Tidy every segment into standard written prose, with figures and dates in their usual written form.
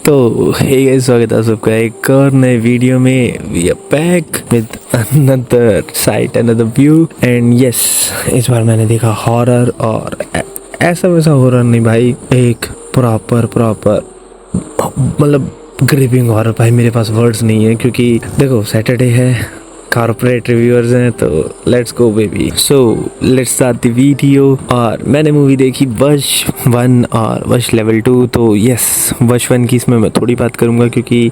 तो hey guys, स्वागत है सबका एक और नए वीडियो में। We are back with another site, another view. And yes, इस बार मैंने देखा हॉरर, और ऐसा वैसा हॉरर नहीं भाई, एक प्रॉपर मतलब ग्रिपिंग हॉरर। भाई मेरे पास वर्ड्स नहीं है, क्योंकि देखो सैटरडे है, कॉर्पोरेट रिव्यूअर्स हैं, तो let's go baby. So let's start the video. और मैंने मूवी देखी वश 1 और वश लेवल 2। तो यस, वश 1 की इसमें मैं थोड़ी बात करूँगा, क्योंकि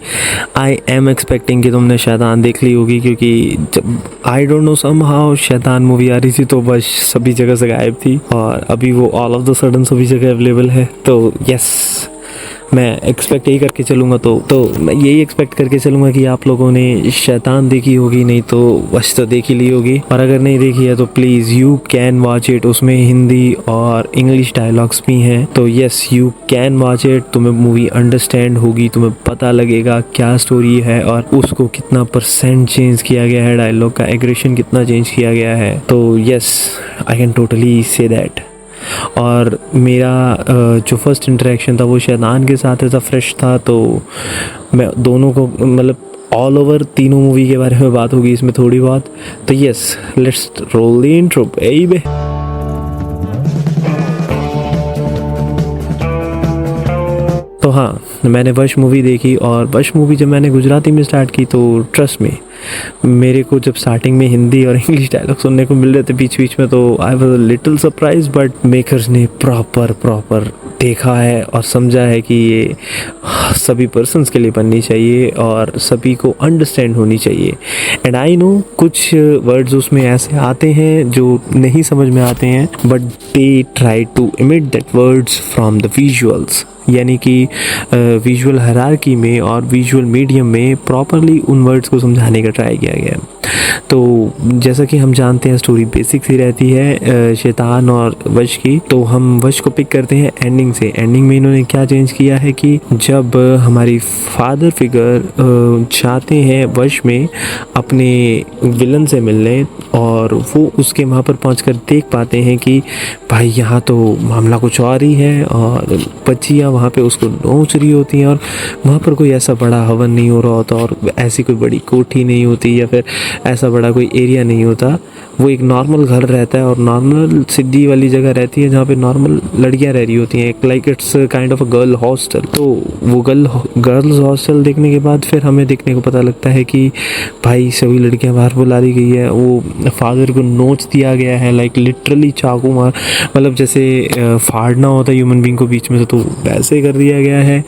आई एम एक्सपेक्टिंग कि तुमने शैतान देख ली होगी, क्योंकि जब आई डोंट नो समहाउ शैतान मूवी आ रही थी तो वश सभी जगह से गायब थी, और अभी वो ऑल ऑफ द सडन सभी जगह अवेलेबल है। तो यस, मैं एक्सपेक्ट यही करके चलूँगा, तो मैं यही एक्सपेक्ट करके चलूँगा कि आप लोगों ने शैतान देखी होगी, नहीं तो वश तो देख ही ली होगी। और अगर नहीं देखी है तो please you can watch it. उसमें हिंदी और इंग्लिश डायलॉग्स भी हैं, तो yes you can watch it. तुम्हें मूवी अंडरस्टैंड होगी, तुम्हें पता लगेगा क्या स्टोरी है और उसको कितना % चेंज किया गया है, डायलॉग का एग्रेशन कितना चेंज किया गया है। तो yes, I can totally say that. और मेरा जो फर्स्ट इंटरेक्शन था वो शैतान के साथ ऐसा फ्रेश था, तो मैं दोनों को मतलब ऑल ओवर तीनों मूवी के बारे में बात होगी इसमें थोड़ी बहुत। तो yes, let's roll the intro baby. तो हाँ, मैंने वश मूवी देखी, और वश मूवी जब मैंने गुजराती में स्टार्ट की तो ट्रस्ट में मेरे को जब स्टार्टिंग में हिंदी और इंग्लिश डायलॉग सुनने को मिल रहे थे बीच बीच में, तो I was a little surprise. But makers ने प्रॉपर देखा है और समझा है कि ये सभी पर्सन्स के लिए बननी चाहिए और सभी को अंडरस्टैंड होनी चाहिए। एंड आई नो कुछ वर्ड्स उसमें ऐसे आते हैं जो नहीं समझ में आते हैं, but they try to emit that words from the visuals, यानी कि विजुअल हायरार्की में और विजुअल मीडियम में प्रॉपरली उन वर्ड्स को समझाने का ट्राई किया गया है। तो जैसा कि हम जानते हैं स्टोरी बेसिक सी रहती है शैतान और वश की। तो हम वश को पिक करते हैं एंडिंग से। एंडिंग में इन्होंने क्या चेंज किया है कि जब हमारी फादर फिगर जाते हैं वश में अपने विलन से मिलने, और वो उसके वहाँ पर पहुँचकर देख पाते हैं कि भाई यहाँ तो मामला कुछ और ही है, और बच्चियाँ वहाँ पे उसको नोच रही होती हैं, और वहाँ पर कोई ऐसा बड़ा हवन नहीं हो रहा होता, और ऐसी कोई बड़ी कोठी नहीं होती, या फिर ऐसा बड़ा कोई एरिया नहीं होता। वो एक नॉर्मल घर रहता है, और नॉर्मल सिटी वाली जगह रहती है जहाँ पे नॉर्मल लड़कियाँ रह रही होती हैं, एक like it's kind of a girl hostel. तो वो गर्ल्स हॉस्टल देखने के बाद फिर हमें देखने को पता लगता है कि भाई सभी लड़कियाँ बाहर बुला दी गई है। वो फादर को नोच दिया गया है, लाइक लिटरली चाकू मार, मतलब जैसे फाड़ना होता है ह्यूमन बींग को बीच में से, तो वैसे कर दिया गया है।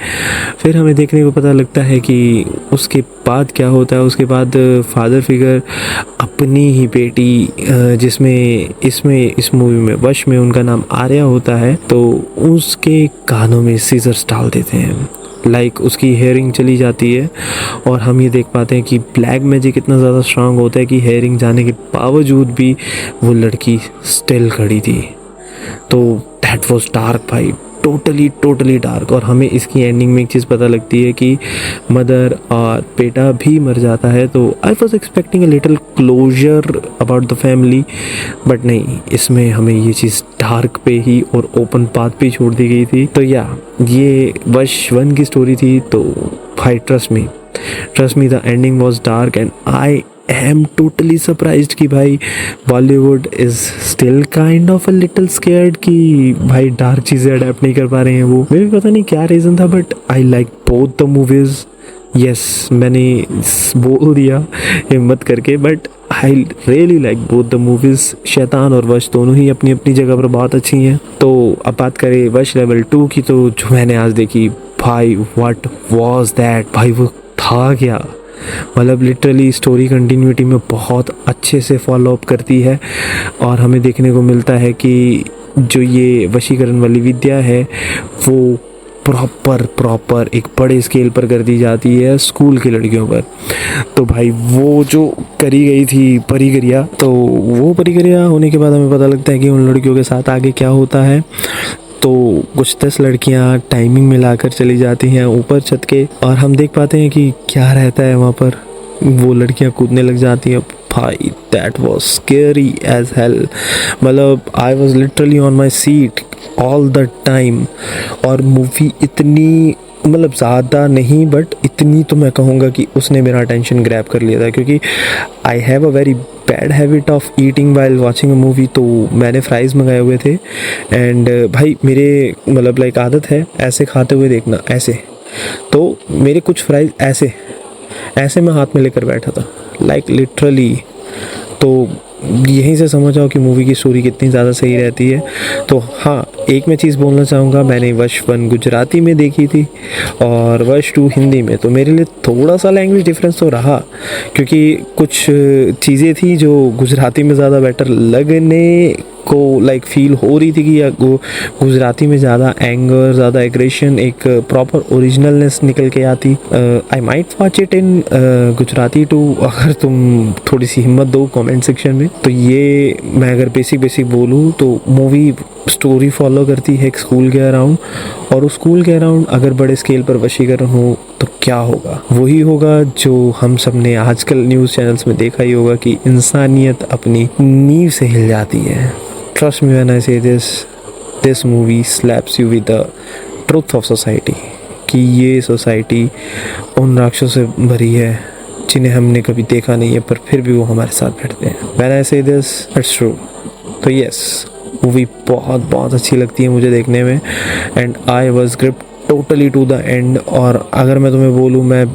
फिर हमें देखने को पता लगता है कि उसके बाद क्या होता है। उसके बाद फादर फिगर अपनी ही बेटी, जिसमें इस मूवी में वश में उनका नाम आर्या होता है, तो उसके कानों में सीजर्स डाल देते हैं, लाइक उसकी हेयरिंग चली जाती है। और हम ये देख पाते हैं कि ब्लैक मैजिक इतना ज़्यादा स्ट्रांग होता है कि हेयरिंग जाने के बावजूद भी वो लड़की स्टिल खड़ी थी। तो दैट वाज डार्क भाई, टोटली डार्क। और हमें इसकी एंडिंग में एक चीज़ पता लगती है कि मदर और बेटा भी मर जाता है। तो I was expecting a little closer about the family, but नहीं, इसमें हमें ये चीज़ डार्क पे ही और ओपन पाथ पे छोड़ दी गई थी। तो या ये वश 1 की स्टोरी थी। तो भाई trust me the ending was dark, and I am totally surprised कि भाई Bollywood is still kind of a little scared कि भाई डार्क चीज़ें अडेप्ट नहीं कर पा रहे हैं। वो मेरे को पता नहीं क्या रीज़न था, but I like both the movies. Yes, मैंने बोल दिया हिम्मत करके, but I really like both the movies. शैतान और वश दोनों ही अपनी अपनी जगह पर बहुत अच्छी हैं। तो अब बात करें वश लेवल 2 की, तो जो मैंने आज देखी भाई, व्हाट वाज दैट भाई, वो था क्या, मतलब लिटरली स्टोरी कंटिन्यूटी में बहुत अच्छे से फॉलो अप करती है। और हमें देखने को मिलता है कि जो ये वशीकरण वाली विद्या है वो प्रॉपर एक बड़े स्केल पर कर दी जाती है स्कूल की लड़कियों पर। तो भाई वो जो करी गई थी परिक्रिया, तो वो परिक्रिया होने के बाद हमें पता लगता है कि उन लड़कियों के साथ आगे क्या होता है। तो कुछ 10 लड़कियां टाइमिंग में लाकर चली जाती हैं ऊपर छत के, और हम देख पाते हैं कि क्या रहता है वहाँ पर। वो लड़कियां कूदने लग जाती हैं भाई, that was scary as hell. मतलब I was literally on my seat all the time. और मूवी इतनी मतलब ज़्यादा नहीं बट इतनी तो मैं कहूँगा कि उसने मेरा अटेंशन ग्रैब कर लिया था, क्योंकि I have a very bad habit of eating while watching a movie. तो मैंने फ्राइज़ मंगाए हुए थे एंड भाई मेरे मतलब लाइक आदत है ऐसे खाते हुए देखना, ऐसे। तो मेरे कुछ फ्राइज़ ऐसे ऐसे मैं हाथ में लेकर बैठा था, लाइक लिटरली। तो यहीं से समझ आओ कि मूवी की स्टोरी कितनी ज़्यादा सही रहती है। तो हाँ, एक मैं चीज़ बोलना चाहूँगा, मैंने वश 1 गुजराती में देखी थी और वश 2 हिंदी में। तो मेरे लिए थोड़ा सा लैंग्वेज डिफरेंस तो रहा, क्योंकि कुछ चीज़ें थी जो गुजराती में ज़्यादा बेटर लगने को लाइक फील हो रही थी कि या गुजराती में ज़्यादा एंगर, ज़्यादा एग्रेशन, एक प्रॉपर ओरिजिनलनेस निकल के आती। I might watch it in Gujarati too, अगर तुम थोड़ी सी हिम्मत दो कमेंट सेक्शन में। तो ये मैं अगर बेसिक बोलूँ तो मूवी स्टोरी फॉलो करती है एक स्कूल के अराउंड, और उस स्कूल के अराउंड अगर बड़े स्केल पर वशीकरण हो तो क्या होगा? वही होगा जो हम सब ने आजकल न्यूज़ चैनल्स में देखा ही होगा कि इंसानियत अपनी नींव से हिल जाती है। Trust me when I say this, this movie slaps you with the truth of society, कि ये सोसाइटी उन राक्षसों से भरी है जिन्हें हमने कभी देखा नहीं है, पर फिर भी वो हमारे साथ बैठते हैं। When I say this, it's true. तो yes, मूवी बहुत अच्छी लगती है मुझे देखने में, and I was gripped totally to the end. और अगर मैं तुम्हें बोलूँ, मैं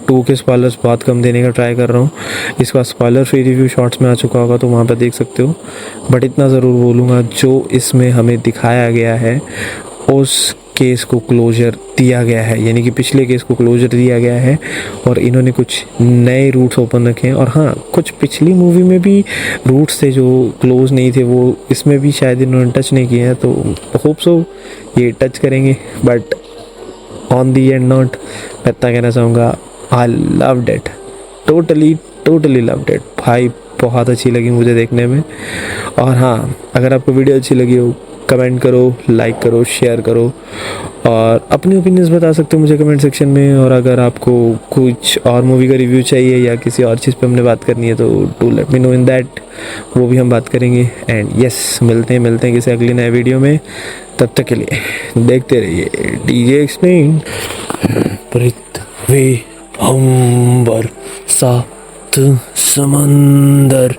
2 के स्पॉयलर्स बहुत कम देने का ट्राई कर रहा हूँ। इसके बाद स्पॉयलर फ्री रिव्यू शॉर्ट्स में आ चुका होगा, तो वहाँ पर देख सकते हो। बट इतना ज़रूर बोलूँगा, जो इसमें हमें दिखाया गया है उस केस को क्लोजर दिया गया है, यानी कि पिछले केस को क्लोजर दिया गया है और इन्होंने कुछ नए रूट्स ओपन रखे हैं। और हाँ, कुछ पिछली मूवी में भी रूट्स थे जो क्लोज नहीं थे, वो इसमें भी शायद इन्होंने टच नहीं किए हैं। तो होप सो ये टच करेंगे, but on the and not. मैं इतना कहना चाहूँगा, I loved it, totally loved it भाई। बहुत अच्छी लगी मुझे देखने में। और हाँ, अगर आपको वीडियो अच्छी लगी हो, कमेंट करो, लाइक करो, शेयर करो, और अपनी ओपिनियंस बता सकते हो मुझे कमेंट सेक्शन में। और अगर आपको कुछ और मूवी का रिव्यू चाहिए या किसी और चीज़ पे हमने बात करनी है, तो do let me know in that, वो भी हम बात करेंगे। एंड यस, मिलते हैं किसी अगली नए वीडियो में। तब तक के लिए देखते रहिए डीजे एक्सप्लेन। पृथ्वी अंबर सात समंदर।